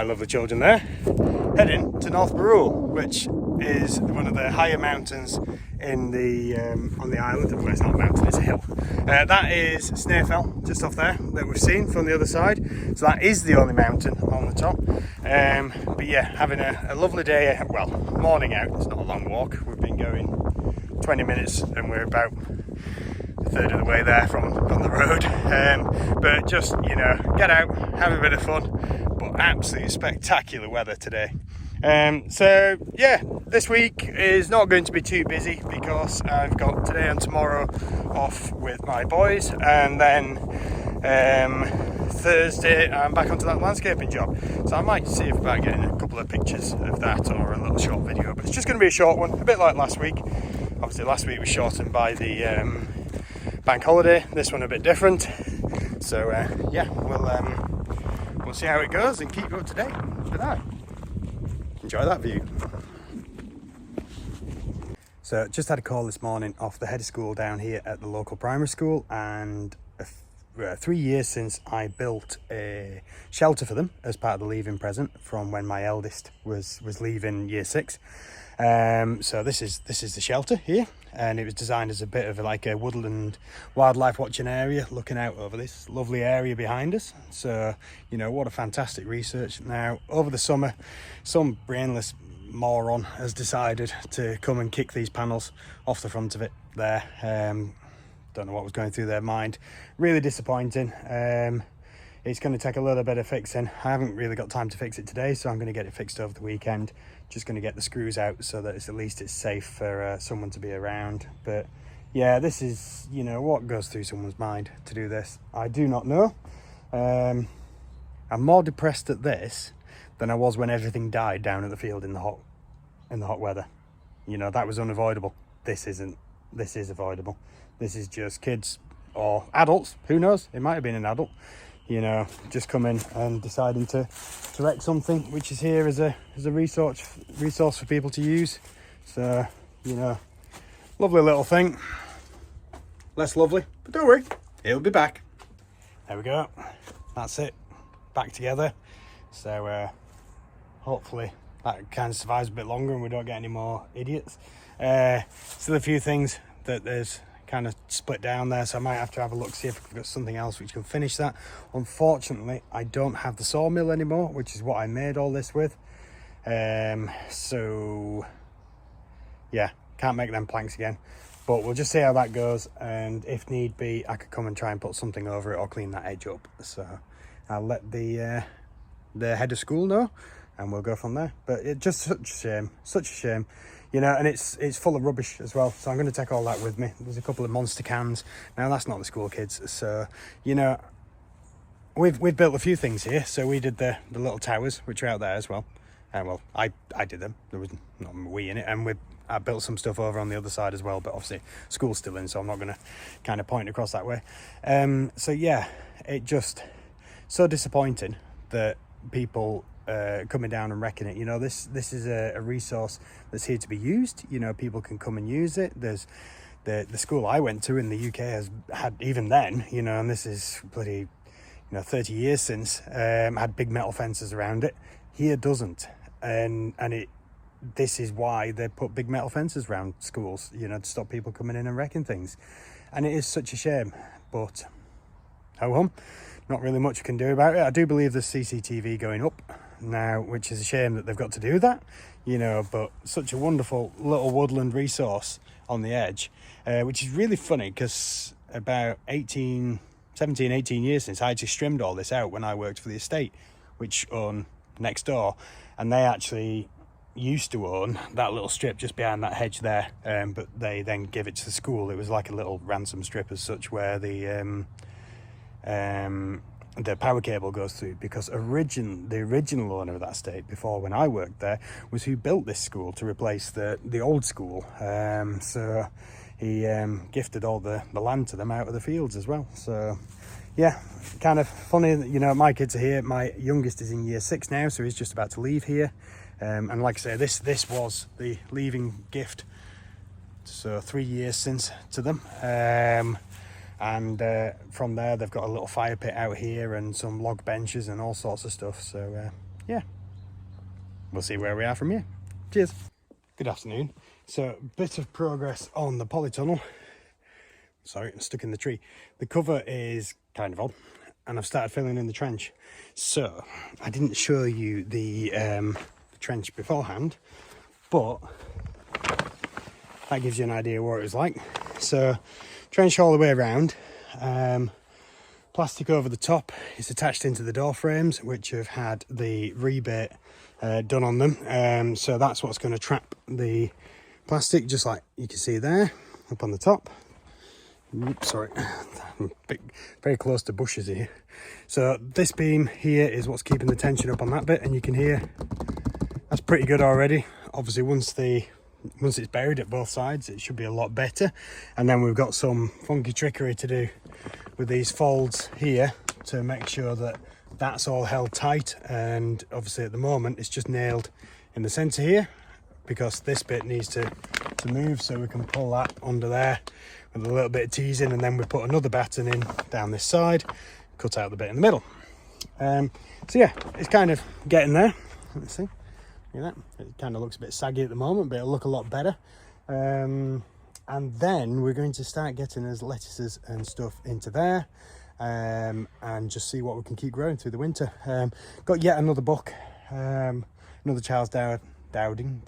lovely children there, heading to North Barule, which is one of the higher mountains in the on the island. Well, it's not a mountain, it's a hill. That is Snaefell, just off there, that we've seen from the other side. So that is the only mountain on the top. But yeah, having a lovely day, well, morning out. It's not a long walk. We've been going 20 minutes and we're about a third of the way there from the road. But just, you know, get out, have a bit of fun, but absolutely spectacular weather today. So yeah, this week is not going to be too busy because I've got today and tomorrow off with my boys, and then Thursday I'm back onto that landscaping job. So I might see about getting a couple of pictures of that or a little short video, but it's just going to be a short one, a bit like last week. Obviously last week was shortened by the bank holiday, this one a bit different. So yeah, we'll see how it goes and keep you up to date for that. Enjoy that view. So just had a call this morning off the head of school down here at the local primary school, and 3 years since I built a shelter for them as part of the leaving present from when my eldest was leaving year 6. So this is the shelter here, and it was designed as a bit of like a woodland wildlife watching area looking out over this lovely area behind us. So, you know, what a fantastic research. Now over the summer, some brainless moron has decided to come and kick these panels off the front of it there. Don't know what was going through their mind. Really disappointing. It's going to take a little bit of fixing. I haven't really got time to fix it today, so I'm going to get it fixed over the weekend. Just going to get the screws out so that at least it's safe for someone to be around. But yeah, this is, you know, what goes through someone's mind to do this, I do not know. I'm more depressed at this than I was when everything died down at the field in the hot weather. You know, that was unavoidable. This isn't. This is avoidable. This is just kids or adults, who knows, it might have been an adult, you know, just coming and deciding to wreck something which is here as a resource for people to use. So, you know, lovely little thing. Less lovely, but don't worry, it'll be back. There we go, that's it, back together. So hopefully that kind of survives a bit longer and we don't get any more idiots. Still a few things that there's kind of split down there, so I might have to have a look, see if I've got something else which can finish that. Unfortunately, I don't have the sawmill anymore, which is what I made all this with. So yeah, can't make them planks again, but we'll just see how that goes, and if need be I could come and try and put something over it or clean that edge up. So I'll let the head of school know and we'll go from there. But it's just such a shame, you know, and it's full of rubbish as well, so I'm going to take all that with me. There's a couple of monster cans. Now that's not the school kids, so, you know, we've built a few things here. So we did the little towers, which are out there as well. Well, I did them, there was not we in it, and I built some stuff over on the other side as well, but obviously school's still in, so I'm not going to kind of point across that way. So yeah, it just so disappointing that people coming down and wrecking it. You know, this is a resource that's here to be used. You know, people can come and use it. There's the school I went to in the UK has had, even then, you know, and this is bloody, you know, 30 years since, had big metal fences around it. Here doesn't, and this is why they put big metal fences around schools, you know, to stop people coming in and wrecking things. And it is such a shame, but ho-hum, not really much you can do about it. I do believe there's CCTV going up now, which is a shame that they've got to do that, you know, but such a wonderful little woodland resource on the edge, which is really funny because about 18 years since I actually trimmed all this out when I worked for the estate, which own next door, and they actually used to own that little strip just behind that hedge there, but they then give it to the school. It was like a little ransom strip as such, where the power cable goes through, because the original owner of that estate before, when I worked there, was who built this school to replace the old school. So he gifted all the land to them out of the fields as well. So yeah, kind of funny that, you know, my kids are here. My youngest is in year 6 now, so he's just about to leave here. And like I say, this was the leaving gift, so 3 years since to them. And from there they've got a little fire pit out here and some log benches and all sorts of stuff. So yeah, we'll see where we are from here. Cheers. Good afternoon. So, bit of progress on the polytunnel. Sorry, I'm stuck in the tree. The cover is kind of odd, and I've started filling in the trench. So, I didn't show you the trench beforehand, but that gives you an idea what it was like. So, trench all the way around. Plastic over the top is attached into the door frames, which have had the rebate done on them. So that's what's going to trap the plastic, just like you can see there, up on the top. Oops, sorry, I'm very close to bushes here. So this beam here is what's keeping the tension up on that bit, and you can hear that's pretty good already. Obviously, once it's buried at both sides, it should be a lot better. And then we've got some funky trickery to do with these folds here to make sure that that's all held tight. And obviously at the moment it's just nailed in the center here, because this bit needs to move, so we can pull that under there with a little bit of teasing, and then we put another batten in down this side, cut out the bit in the middle. So yeah, it's kind of getting there. Let's see. Look at that. It kind of looks a bit saggy at the moment, but it'll look a lot better. And then we're going to start getting his lettuces and stuff into there, and just see what we can keep growing through the winter. Got yet another book, another Charles Dowding,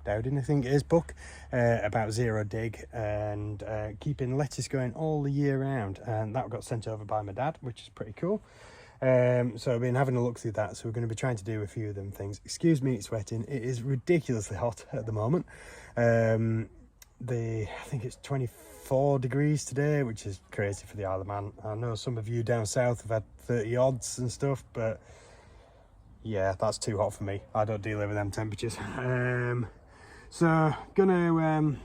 I think it is, book about zero dig and keeping lettuce going all the year round, and that got sent over by my dad, which is pretty cool. So I've been having a look through that, so we're going to be trying to do a few of them things. Excuse me, it's sweating. It is ridiculously hot at the moment. I think it's 24 degrees today, which is crazy for the Isle of Man. I know some of you down south have had 30 odds and stuff, but yeah, that's too hot for me. I don't deal with them temperatures. So gonna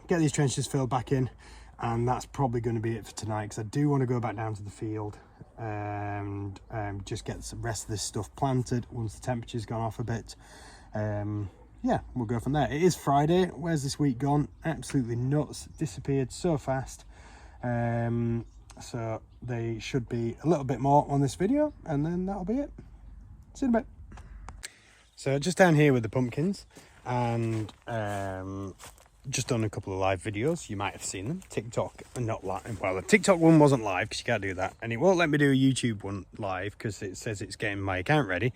get these trenches filled back in, and that's probably going to be it for tonight, because I do want to go back down to the field and just get the rest of this stuff planted once the temperature's gone off a bit. Yeah, we'll go from there. It is Friday. Where's this week gone? Absolutely nuts. Disappeared so fast. So they should be a little bit more on this video, and then that'll be it. See you in a bit. So just down here with the pumpkins, and just done a couple of live videos. You might have seen them. TikTok, not live. Well, the TikTok one wasn't live because you can't do that, and it won't let me do a YouTube one live because it says it's getting my account ready.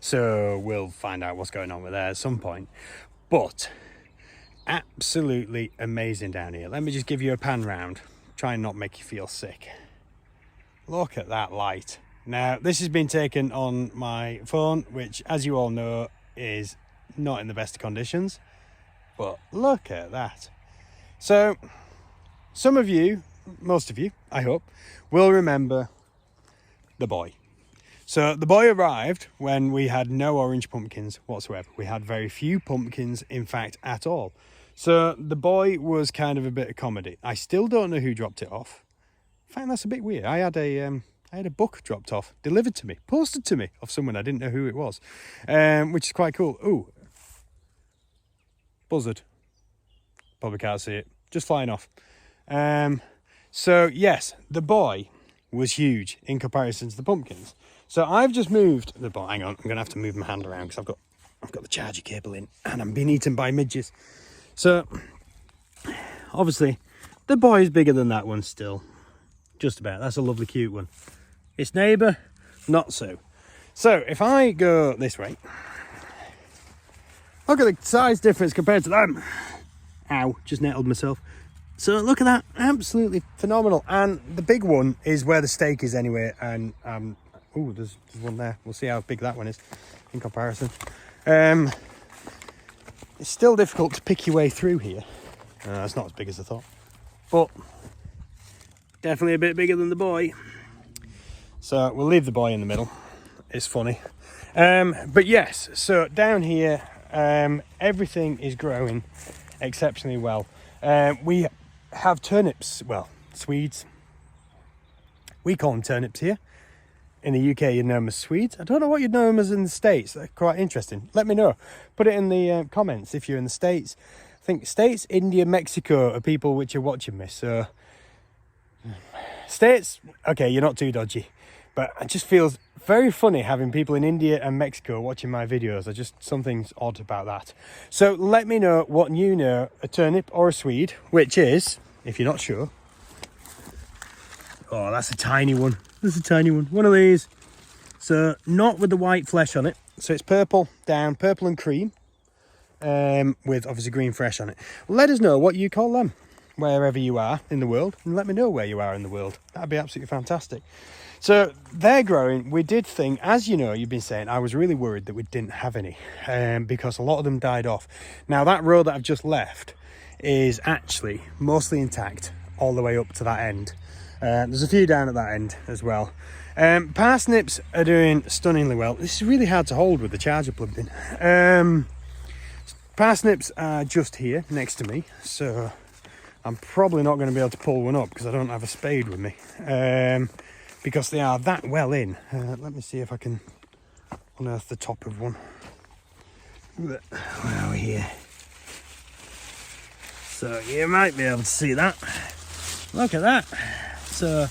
So we'll find out what's going on with that at some point. But absolutely amazing down here. Let me just give you a pan round. Try and not make you feel sick. Look at that light. Now, this has been taken on my phone, which, as you all know, is not in the best conditions. But look at that. So, some of you, most of you, I hope, will remember the boy. So the boy arrived when we had no orange pumpkins whatsoever. We had very few pumpkins, in fact, at all. So the boy was kind of a bit of comedy. I still don't know who dropped it off. In fact, that's a bit weird. I had a book dropped off, delivered to me, posted to me, of someone I didn't know who it was, which is quite cool. Ooh, buzzard. Probably can't see it. Just flying off. So yes, the boy was huge in comparison to the pumpkins. So I've just moved the boy. Hang on, I'm gonna have to move my hand around because I've got the charger cable in, and I'm being eaten by midges. So obviously the boy is bigger than that one still. Just about. That's a lovely cute one. Its neighbour, not so. So if I go this way, look at the size difference compared to them. Ow, just nettled myself. So look at that, absolutely phenomenal. And the big one is where the stake is anyway. And oh, there's one there. We'll see how big that one is in comparison. It's still difficult to pick your way through here. It's not as big as I thought, but definitely a bit bigger than the boy. So we'll leave the boy in the middle. It's funny. But yes, so down here, everything is growing exceptionally well. We have turnips, well, Swedes. We call them turnips here. In the UK, you'd know them as Swedes. I don't know what you'd know them as in the States. They're quite interesting. Let me know. Put it in the comments if you're in the States. I think States, India, Mexico are people which are watching this. So, States, okay, you're not too dodgy. But it just feels very funny having people in India and Mexico watching my videos. Something's odd about that. So let me know what you know, a turnip or a swede, which is, if you're not sure. Oh, that's a tiny one. That's a tiny one. One of these. So not with the white flesh on it. So it's purple down, purple and cream, with obviously green fresh on it. Let us know what you call them, wherever you are in the world, and let me know where you are in the world. That'd be absolutely fantastic. So they're growing. We did think, as you know, you've been saying, I was really worried that we didn't have any, because a lot of them died off. Now that row that I've just left is actually mostly intact all the way up to that end. There's a few down at that end as well. Parsnips are doing stunningly well. This is really hard to hold with the charger plugged in. Parsnips are just here next to me, so I'm probably not going to be able to pull one up because I don't have a spade with me, because they are that well in. Let me see if I can unearth the top of one. Where are we here? So you might be able to see that. Look at that. So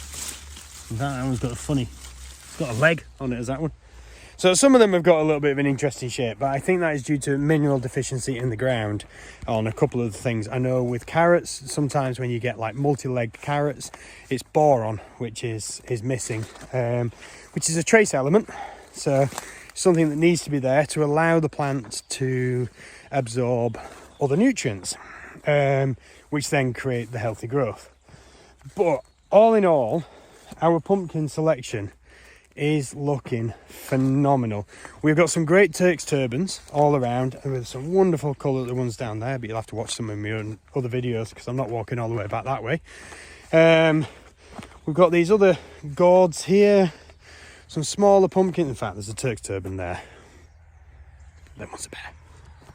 that one's got it's got a leg on it as that one. So some of them have got a little bit of an interesting shape, but I think that is due to mineral deficiency in the ground on a couple of the things. I know with carrots, sometimes when you get like multi-legged carrots, it's boron, which is missing, which is a trace element. So something that needs to be there to allow the plant to absorb other nutrients, which then create the healthy growth. But all in all, our pumpkin selection is looking phenomenal. We've got some great Turk's turbans all around, and with some wonderful coloured ones down there, but you'll have to watch some of my own other videos because I'm not walking all the way back that way. We've got these other gourds here, some smaller pumpkins. In fact, there's a Turk's turban there. Them ones are better.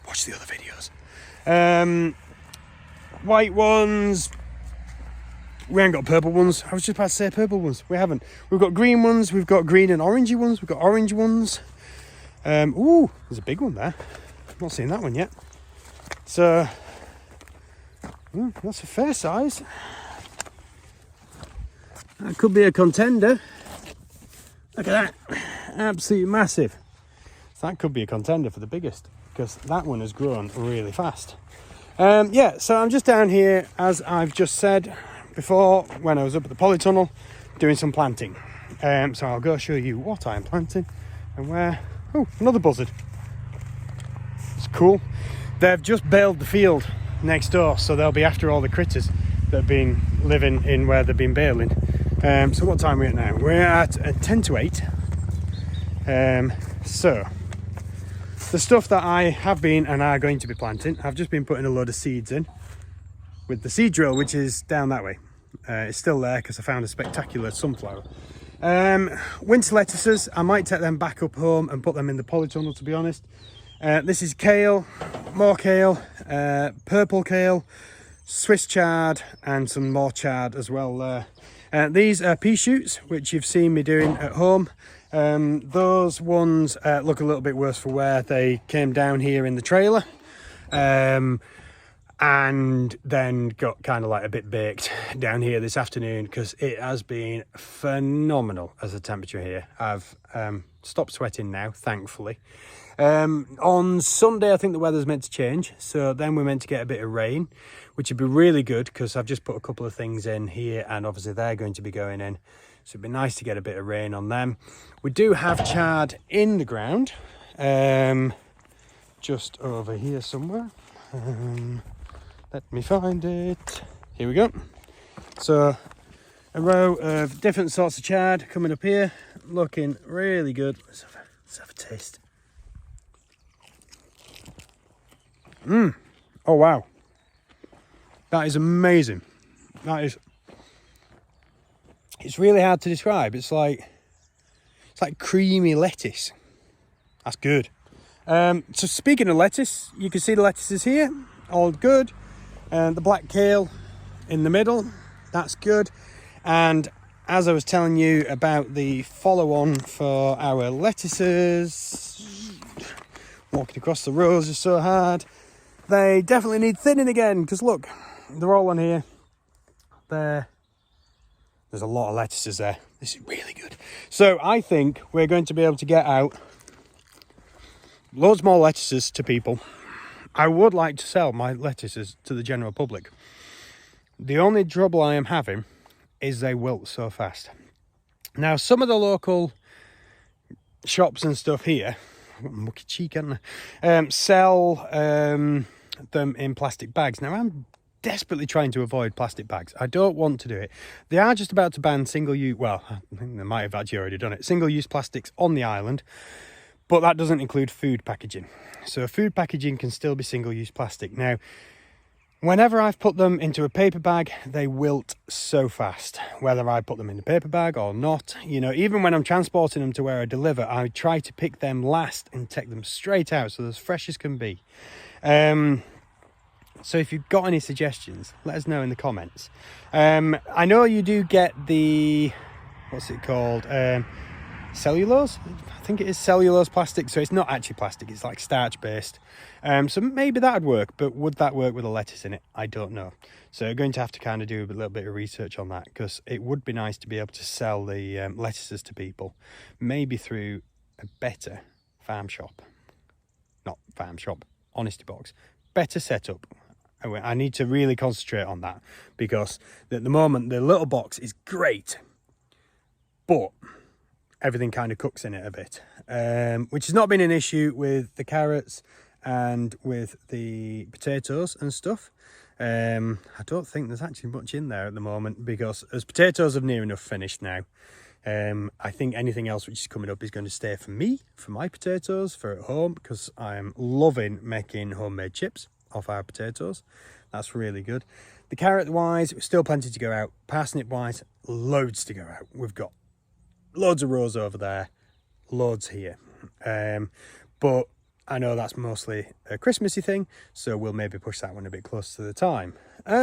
Watch the other videos. White ones. We ain't got purple ones. I was just about to say purple ones. We haven't. We've got green ones. We've got green and orangey ones. We've got orange ones. Ooh, there's a big one there. I've not seen that one yet. So, that's a fair size. That could be a contender. Look at that. Absolutely massive. So that could be a contender for the biggest, because that one has grown really fast. Yeah, so I'm just down here, as I've just said before, when I was up at the polytunnel doing some planting. So I'll go show you what I'm planting and where. Oh, another buzzard. It's cool. They've just baled the field next door, so they'll be after all the critters that have been living in where they've been baling. So what time are we at now? We're at 10 to 8. So the stuff that I have been and are going to be planting, I've just been putting a load of seeds in with the seed drill, which is down that way. It's still there because I found a spectacular sunflower. Winter lettuces, I might take them back up home and put them in the polytunnel, to be honest. This is kale, more kale, purple kale, Swiss chard, and some more chard as well there. These are pea shoots, which you've seen me doing at home. Those ones look a little bit worse for wear. They came down here in the trailer, and then got kind of like a bit baked down here this afternoon, because it has been phenomenal as a temperature here. I've stopped sweating now, thankfully. On Sunday, I think the weather's meant to change, so then we're meant to get a bit of rain, which would be really good, because I've just put a couple of things in here, and obviously they're going to be going in, so it'd be nice to get a bit of rain on them. We do have chard in the ground, just over here somewhere. Let me find it. Here we go. So a row of different sorts of chard coming up here, looking really good. Let's have a taste. Oh wow, that is amazing. It's really hard to describe. It's like creamy lettuce. That's good. So speaking of lettuce, you can see the lettuces here, all good. And the black kale in the middle, that's good. And as I was telling you about the follow-on for our lettuces, walking across the rows is so hard. They definitely need thinning again, because look, they're all on here. They're There's a lot of lettuces there. This is really good. So I think we're going to be able to get out loads more lettuces to people. I would like to sell my lettuces to the general public. The only trouble I am having is they wilt so fast. Now, some of the local shops and stuff here, I've got a mucky cheek, haven't I? Sell them in plastic bags. Now, I'm desperately trying to avoid plastic bags. I don't want to do it. They are just about to ban single-use, well, I think they might have actually already done it, single-use plastics on the island, but that doesn't include food packaging. So food packaging can still be single-use plastic. Now, whenever I've put them into a paper bag, they wilt so fast, whether I put them in a paper bag or not. You know, even when I'm transporting them to where I deliver, I try to pick them last and take them straight out so they're as fresh as can be. So if you've got any suggestions, let us know in the comments. I know you do get the, what's it called? Cellulose? I think it is cellulose plastic. So it's not actually plastic, it's like starch based. So maybe that would work, but would that work with a lettuce in it? I don't know. So you're going to have to kind of do a little bit of research on that, because it would be nice to be able to sell the lettuces to people, maybe through a better farm shop. Not farm shop, honesty box. Better setup. I need to really concentrate on that, because at the moment the little box is great, but everything kind of cooks in it a bit, which has not been an issue with the carrots and with the potatoes and stuff. I don't think there's actually much in there at the moment, because as potatoes have near enough finished now, I think anything else which is coming up is going to stay for me, for my potatoes, for at home, because I'm loving making homemade chips off our potatoes. That's really good. The carrot wise, still plenty to go out. Parsnip wise, loads to go out. We've got loads of rows over there, loads here. But I know that's mostly a Christmassy thing, so we'll maybe push that one a bit closer to the time.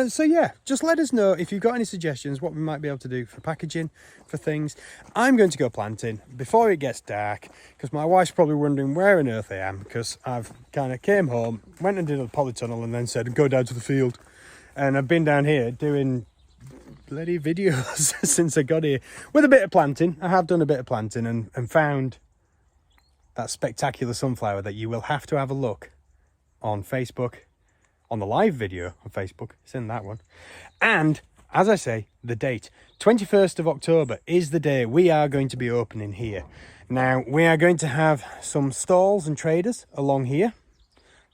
So yeah, just let us know if you've got any suggestions what we might be able to do for packaging, for things. I'm going to go planting before it gets dark, because my wife's probably wondering where on earth I am, because I've kind of came home, went and did a polytunnel, and then said go down to the field. And I've been down here doing bloody videos since I got here with a bit of planting. I have done a bit of planting and found that spectacular sunflower that you will have to have a look on Facebook, on the live video on Facebook. It's in that one. And as I say, the date 21st of October is the day we are going to be opening here. Now, we are going to have some stalls and traders along here.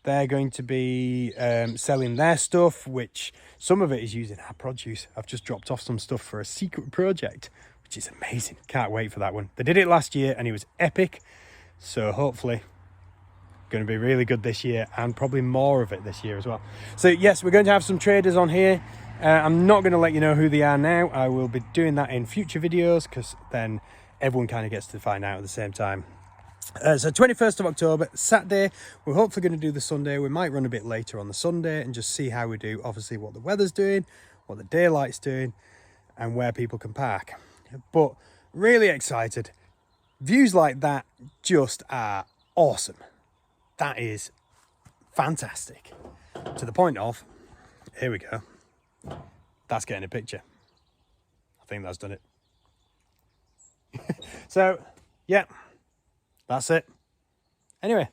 They're going to be selling their stuff, which some of it is using our produce. I've just dropped off some stuff for a secret project, which is amazing. Can't wait for that one. They did it last year and it was epic. So hopefully going to be really good this year, and probably more of it this year as well. So yes, we're going to have some traders on here. I'm not going to let you know who they are now. I will be doing that in future videos, because then everyone kind of gets to find out at the same time. So 21st of October, Saturday. We're hopefully going to do the Sunday. We might run a bit later on the Sunday and just see how we do. Obviously what the weather's doing, what the daylight's doing, and where people can park. But really excited. Views like that just are awesome. That is fantastic. To the point of, here we go. That's getting a picture. I think that's done it. So, yeah, that's it. Anyway,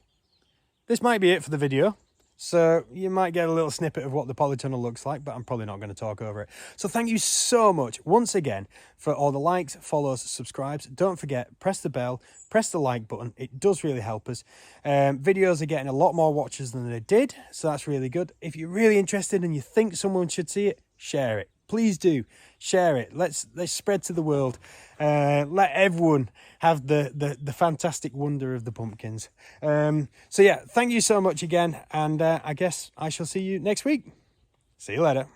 this might be it for the video. So you might get a little snippet of what the polytunnel looks like, but I'm probably not going to talk over it. So thank you so much once again for all the likes, follows, subscribes. Don't forget, press the bell, press the like button. It does really help us. Videos are getting a lot more watches than they did, so that's really good. If you're really interested and you think someone should see it, share it. Please do share it. Let's spread to the world. Let everyone have the fantastic wonder of the pumpkins. So yeah, thank you so much again, and I guess I shall see you next week. See you later.